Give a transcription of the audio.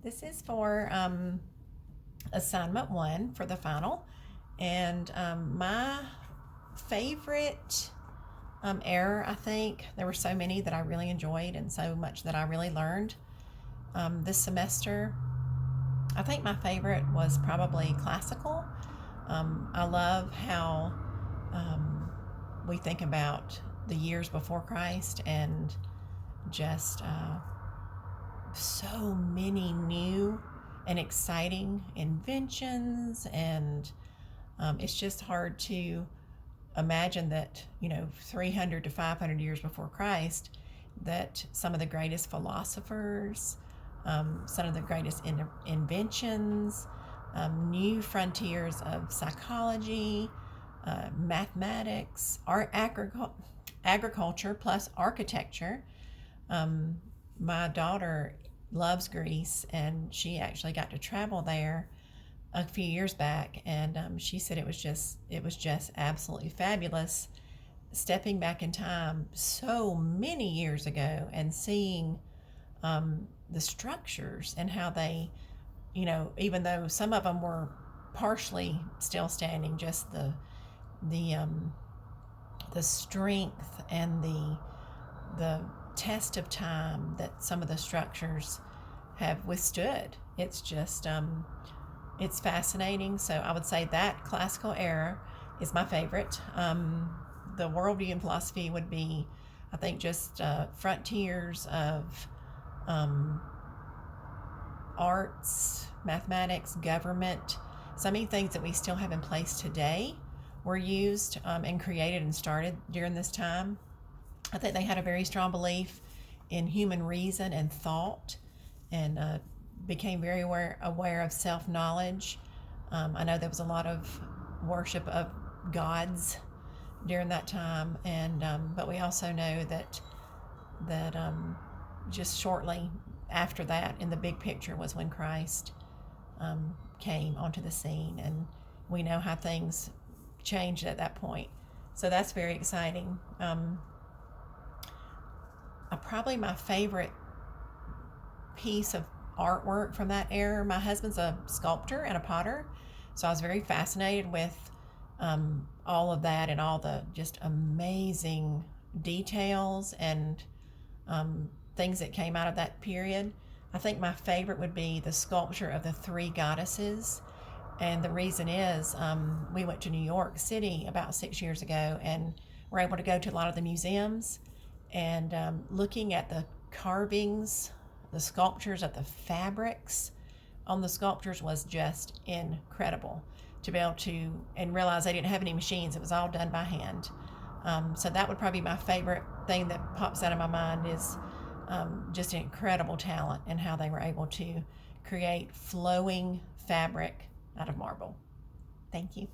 This is for assignment one for the final. And my favorite error, I think, there were so many that I really enjoyed and so much that I really learned this semester. I think my favorite was probably classical. I love how we think about the years before Christ and just so many new and exciting inventions, and it's just hard to imagine that 300 to 500 years before Christ, that some of the greatest philosophers, some of the greatest inventions, new frontiers of psychology, mathematics, art, agriculture, plus architecture. My daughter loves Greece, and she actually got to travel there a few years back, and she said it was just absolutely fabulous stepping back in time so many years ago and seeing the structures and how they, even though some of them were partially still standing, just the the strength and the test of time that some of the structures have withstood. It's just it's fascinating. So I would say that classical era is my favorite. The worldview and philosophy would be, I think, just frontiers of um, arts, mathematics, government. So many things that we still have in place today were used and created and started during this time. I think they had a very strong belief in human reason and thought, and became very aware of self knowledge. I know there was a lot of worship of gods during that time, and but we also know that just shortly after that, in the big picture, was when Christ came onto the scene, and we know how things changed at that point. So that's very exciting. Probably my favorite piece of artwork from that era. My husband's a sculptor and a potter, so I was very fascinated with all of that and all the just amazing details and things that came out of that period. I think my favorite would be the sculpture of the three goddesses. And the reason is we went to New York City about 6 years ago and were able to go to a lot of the museums, and looking at the carvings, the sculptures, at the fabrics on the sculptures was just incredible to be able to and realize they didn't have any machines. It was all done by hand. So that would probably be my favorite thing that pops out of my mind is just an incredible talent and how they were able to create flowing fabric out of marble. Thank you.